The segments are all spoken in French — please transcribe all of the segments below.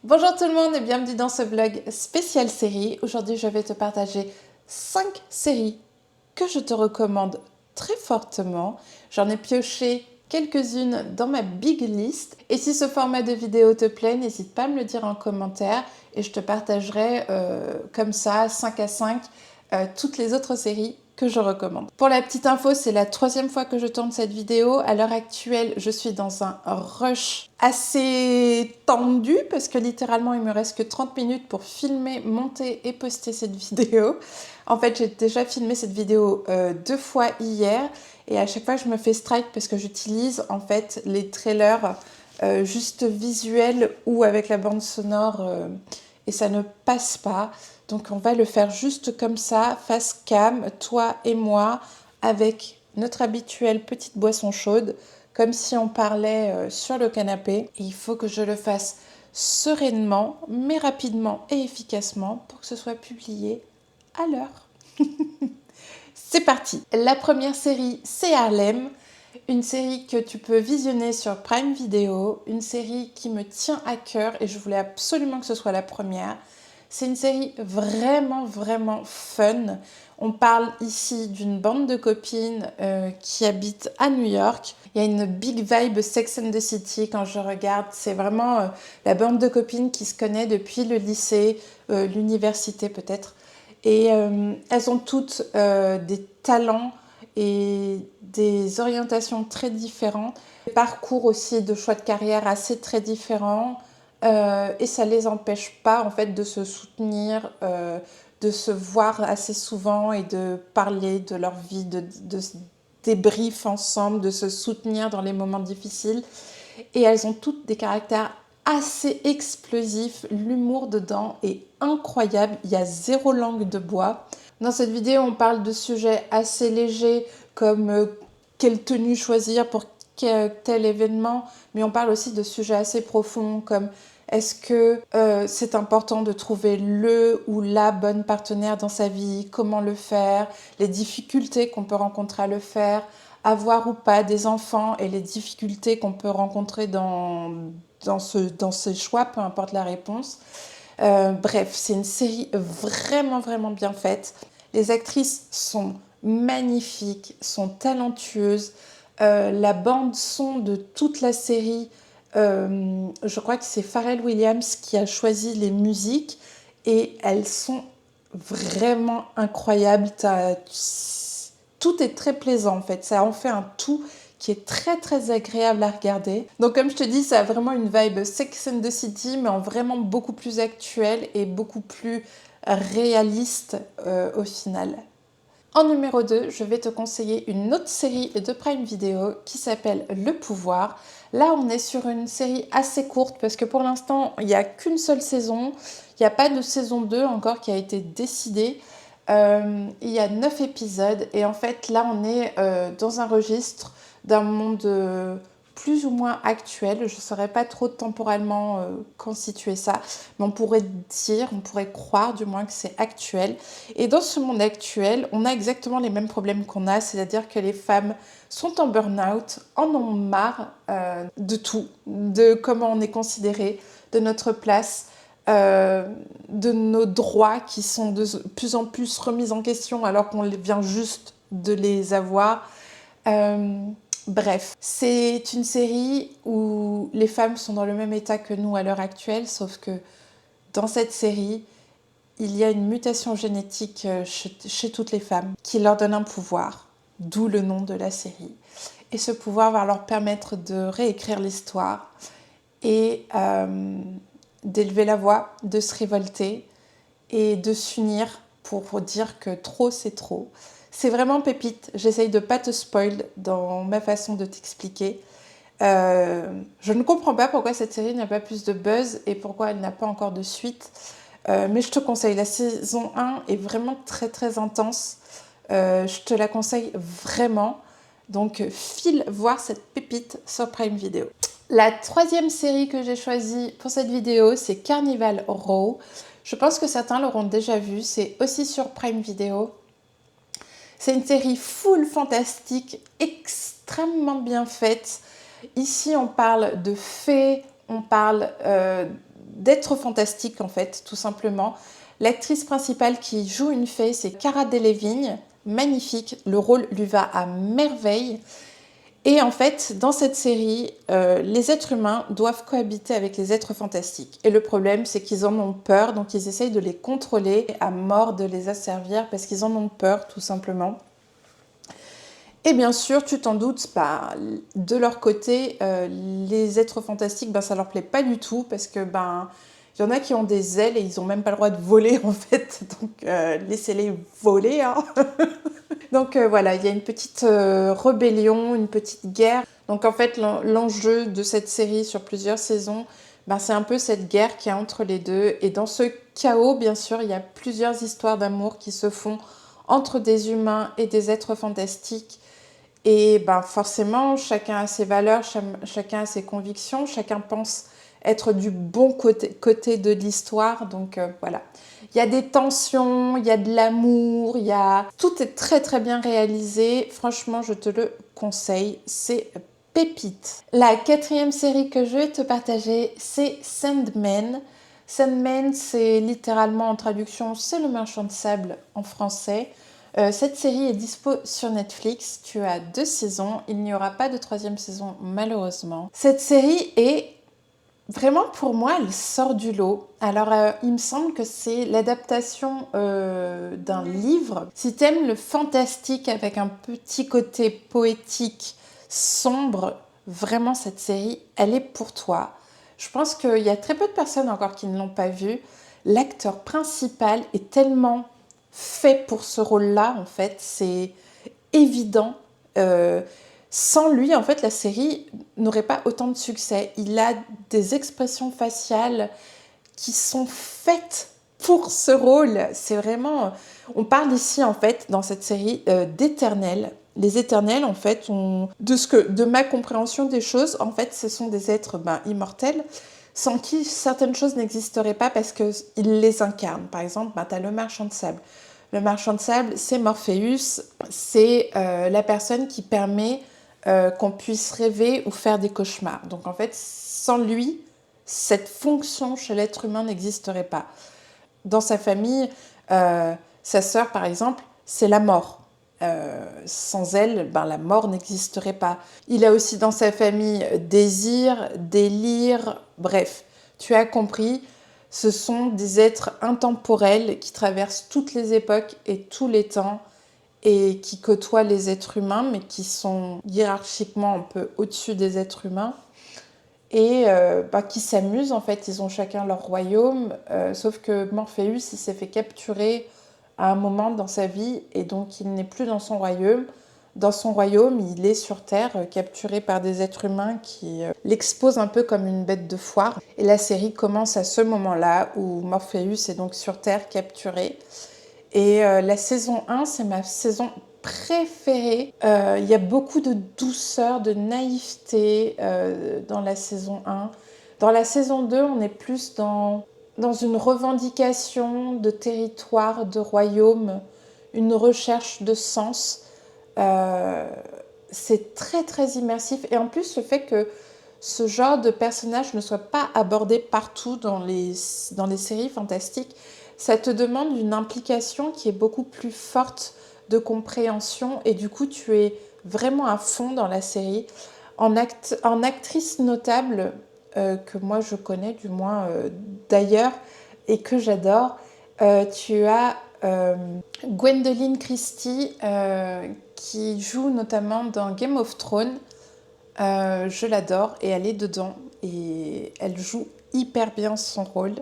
Bonjour tout le monde et bienvenue dans ce vlog spécial série. Aujourd'hui, je vais te partager 5 séries que je te recommande très fortement. J'en ai pioché quelques-unes dans ma big list. Et si ce format de vidéo te plaît, n'hésite pas à me le dire en commentaire et je te partagerai comme ça, 5 à 5, toutes les autres séries que je recommande. Pour la petite info, c'est la 3e fois que je tourne cette vidéo. À l'heure actuelle, je suis dans un rush assez tendu parce que littéralement, il me reste que 30 minutes pour filmer, monter et poster cette vidéo. En fait, j'ai déjà filmé cette vidéo 2 fois hier et à chaque fois, je me fais strike parce que j'utilise en fait les trailers juste visuels ou avec la bande sonore et ça ne passe pas. Donc on va le faire juste comme ça, face cam, toi et moi, avec notre habituelle petite boisson chaude, comme si on parlait sur le canapé. Et il faut que je le fasse sereinement, mais rapidement et efficacement pour que ce soit publié à l'heure. C'est parti. La première série, c'est Harlem. Une série que tu peux visionner sur Prime Video, une série qui me tient à cœur et je voulais absolument que ce soit la première. C'est une série vraiment fun. On parle ici d'une bande de copines qui habitent à New York. Il y a une big vibe Sex and the City quand je regarde. C'est vraiment la bande de copines qui se connaît depuis le lycée, l'université peut-être. Et elles ont toutes des talents et des orientations très différentes, des parcours aussi de choix de carrière assez très différents. Et ça ne les empêche pas en fait de se soutenir, de se voir assez souvent et de parler de leur vie, de débrief ensemble, de se soutenir dans les moments difficiles. Et elles ont toutes des caractères assez explosifs. L'humour dedans est incroyable. Il y a zéro langue de bois. Dans cette vidéo, on parle de sujets assez légers comme quelle tenue choisir pour tel événement, mais on parle aussi de sujets assez profonds comme est-ce que c'est important de trouver le ou la bonne partenaire dans sa vie, comment le faire, les difficultés qu'on peut rencontrer à le faire, avoir ou pas des enfants et les difficultés qu'on peut rencontrer dans ces choix, peu importe la réponse. Bref, c'est une série vraiment bien faite. Les actrices sont magnifiques, sont talentueuses. La bande son de toute la série, je crois que c'est Pharrell Williams qui a choisi les musiques et elles sont vraiment incroyables. Tout est très plaisant en fait, ça en fait un tout qui est très agréable à regarder. Donc comme je te dis, ça a vraiment une vibe Sex and the City, mais en vraiment beaucoup plus actuelle et beaucoup plus réaliste au final. En numéro 2, je vais te conseiller une autre série de Prime Video qui s'appelle Le Pouvoir. Là, on est sur une série assez courte parce que pour l'instant, il n'y a qu'une seule saison. Il n'y a pas de saison 2 encore qui a été décidée. Il y a 9 épisodes et en fait, là, on est dans un registre d'un monde plus ou moins actuel. Je ne saurais pas trop temporellement quand situer ça, mais on pourrait dire, on pourrait croire du moins que c'est actuel. Et dans ce monde actuel, on a exactement les mêmes problèmes qu'on a, c'est-à-dire que les femmes sont en burn-out, en ont marre de tout, de comment on est considéré, de notre place, de nos droits qui sont de plus en plus remis en question alors qu'on vient juste de les avoir. Bref, c'est une série où les femmes sont dans le même état que nous à l'heure actuelle, sauf que dans cette série, il y a une mutation génétique chez toutes les femmes qui leur donne un pouvoir, d'où le nom de la série. Et ce pouvoir va leur permettre de réécrire l'histoire et d'élever la voix, de se révolter et de s'unir pour dire que trop c'est trop. C'est vraiment pépite, j'essaye de ne pas te spoil dans ma façon de t'expliquer. Je ne comprends pas pourquoi cette série n'a pas plus de buzz et pourquoi elle n'a pas encore de suite. Mais je te conseille, la saison 1 est vraiment très intense. Je te la conseille vraiment. Donc file voir cette pépite sur Prime Video. La 3e série que j'ai choisie pour cette vidéo, c'est Carnival Row. Je pense que certains l'auront déjà vue, c'est aussi sur Prime Video. C'est une série full fantastique, extrêmement bien faite. Ici, on parle de fées, on parle d'êtres fantastiques en fait, tout simplement. L'actrice principale qui joue une fée, c'est Cara Delevingne, magnifique, le rôle lui va à merveille. Et en fait, dans cette série, les êtres humains doivent cohabiter avec les êtres fantastiques. Et le problème, c'est qu'ils en ont peur, donc ils essayent de les contrôler à mort, de les asservir, parce qu'ils en ont peur, tout simplement. Et bien sûr, tu t'en doutes, de leur côté, les êtres fantastiques, ça leur plaît pas du tout, parce que il y en a qui ont des ailes et ils ont même pas le droit de voler en fait, donc laissez-les voler. Hein. Donc voilà, il y a une petite rébellion, une petite guerre. Donc en fait, l'enjeu de cette série sur plusieurs saisons, c'est un peu cette guerre qu'il y a entre les deux. Et dans ce chaos, bien sûr, il y a plusieurs histoires d'amour qui se font entre des humains et des êtres fantastiques. Et forcément, chacun a ses valeurs, chacun a ses convictions, chacun pense être du bon côté de l'histoire. Donc voilà. Il y a des tensions, il y a de l'amour, tout est très très bien réalisé. Franchement, je te le conseille. C'est pépite. La 4e série que je vais te partager, c'est Sandman. Sandman, c'est littéralement en traduction, c'est le marchand de sable en français. Cette série est dispo sur Netflix. Tu as 2 saisons. Il n'y aura pas de 3e saison, malheureusement. Cette série est vraiment, pour moi, elle sort du lot. Alors, il me semble que c'est l'adaptation d'un livre. Si t'aimes le fantastique avec un petit côté poétique, sombre, vraiment, cette série, elle est pour toi. Je pense qu'il y a très peu de personnes encore qui ne l'ont pas vue. L'acteur principal est tellement fait pour ce rôle-là, en fait. C'est évident. Sans lui, en fait, la série n'aurait pas autant de succès. Il a des expressions faciales qui sont faites pour ce rôle. C'est vraiment... On parle ici, en fait, dans cette série, d'éternels. Les éternels, en fait, de ma compréhension des choses, en fait, ce sont des êtres immortels sans qui certaines choses n'existeraient pas parce qu'ils les incarnent. Par exemple, tu as le marchand de sable. Le marchand de sable, c'est Morpheus, c'est la personne qui permet qu'on puisse rêver ou faire des cauchemars. Donc en fait, sans lui, cette fonction chez l'être humain n'existerait pas. Dans sa famille, sa sœur, par exemple, c'est la mort. Sans elle, la mort n'existerait pas. Il a aussi dans sa famille désir, délire, bref, tu as compris, ce sont des êtres intemporels qui traversent toutes les époques et tous les temps et qui côtoient les êtres humains, mais qui sont hiérarchiquement un peu au-dessus des êtres humains et qui s'amusent en fait. Ils ont chacun leur royaume, sauf que Morpheus, il s'est fait capturer à un moment dans sa vie et donc il n'est plus dans son royaume. Dans son royaume, il est sur Terre, capturé par des êtres humains qui l'exposent un peu comme une bête de foire. Et la série commence à ce moment-là où Morpheus est donc sur Terre, capturé. Et la saison 1, c'est ma saison préférée. Il y a beaucoup de douceur, de naïveté dans la saison 1. Dans la saison 2, on est plus dans une revendication de territoire, de royaume, une recherche de sens. C'est très très immersif. Et en plus, le fait que ce genre de personnage ne soit pas abordé partout dans les séries fantastiques, ça te demande une implication qui est beaucoup plus forte de compréhension et du coup tu es vraiment à fond dans la série. En actrice notable que moi je connais du moins d'ailleurs et que j'adore, tu as Gwendoline Christie qui joue notamment dans Game of Thrones. Je l'adore et elle est dedans et elle joue hyper bien son rôle.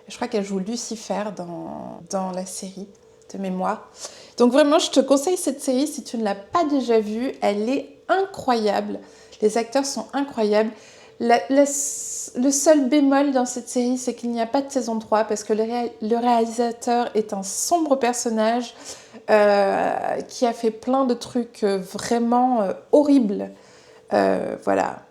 Je crois qu'elle joue Lucifer dans la série de mémoire. Donc vraiment, je te conseille cette série si tu ne l'as pas déjà vue. Elle est incroyable. Les acteurs sont incroyables. Le seul bémol dans cette série, c'est qu'il n'y a pas de saison 3 parce que le réalisateur est un sombre personnage qui a fait plein de trucs vraiment horribles. Voilà,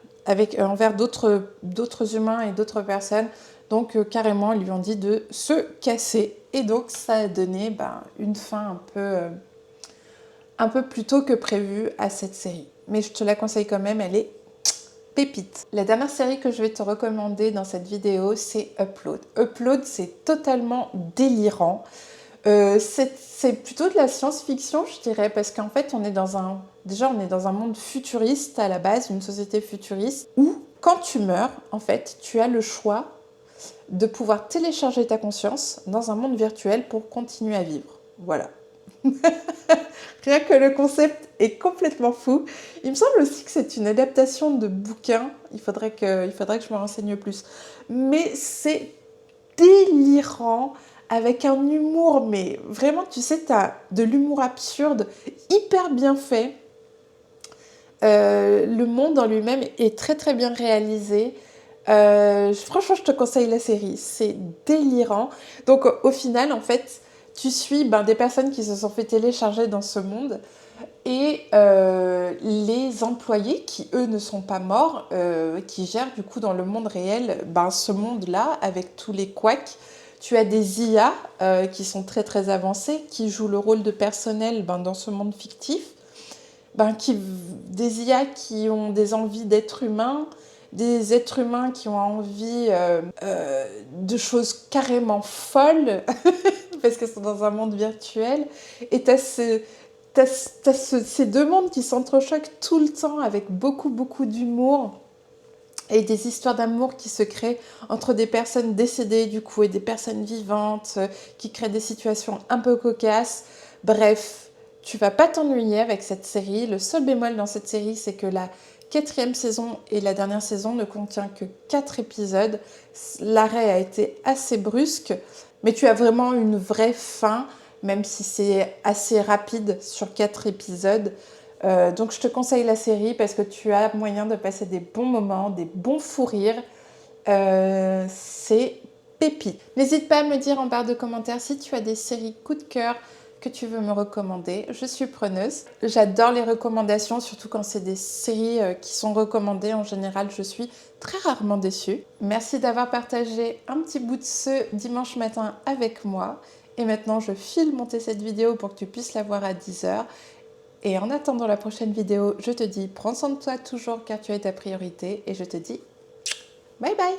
envers d'autres humains et d'autres personnes. Donc carrément, ils lui ont dit de se casser. Et donc ça a donné une fin un peu plus tôt que prévu à cette série. Mais je te la conseille quand même, elle est pépites. La dernière série que je vais te recommander dans cette vidéo, c'est Upload. Upload, c'est totalement délirant. C'est plutôt de la science-fiction, je dirais, parce qu'en fait, on est dans un monde futuriste à la base, une société futuriste, où quand tu meurs, en fait, tu as le choix de pouvoir télécharger ta conscience dans un monde virtuel pour continuer à vivre. Voilà. Rien que le concept est complètement fou. Il me semble aussi que c'est une adaptation de bouquin. Il faudrait que je me renseigne plus. Mais c'est délirant, avec un humour, mais vraiment, tu sais, tu as de l'humour absurde, hyper bien fait. Le monde en lui-même est très très bien réalisé. Franchement, je te conseille la série, c'est délirant. Donc au final, en fait, tu suis des personnes qui se sont fait télécharger dans ce monde et les employés qui, eux, ne sont pas morts, qui gèrent du coup dans le monde réel ce monde-là avec tous les couacs. Tu as des IA qui sont très très avancés, qui jouent le rôle de personnel dans ce monde fictif. Des IA qui ont des envies d'êtres humains, des êtres humains qui ont envie de choses carrément folles, parce que c'est dans un monde virtuel. Et tu as ces deux mondes qui s'entrechoquent tout le temps avec beaucoup, beaucoup d'humour et des histoires d'amour qui se créent entre des personnes décédées du coup et des personnes vivantes qui créent des situations un peu cocasses. Bref, tu vas pas t'ennuyer avec cette série. Le seul bémol dans cette série, c'est que la 4e saison et la dernière saison ne contient que 4 épisodes. L'arrêt a été assez brusque, mais tu as vraiment une vraie fin, même si c'est assez rapide sur 4 épisodes. Donc je te conseille la série parce que tu as moyen de passer des bons moments, des bons fous rires. C'est pépite. N'hésite pas à me dire en barre de commentaires si tu as des séries coup de cœur que tu veux me recommander. Je suis preneuse. J'adore les recommandations, surtout quand c'est des séries qui sont recommandées. En général, je suis très rarement déçue. Merci d'avoir partagé un petit bout de ce dimanche matin avec moi. Et maintenant, je file monter cette vidéo pour que tu puisses la voir à 10h. Et en attendant la prochaine vidéo, je te dis prends soin de toi toujours car tu es ta priorité et je te dis bye bye.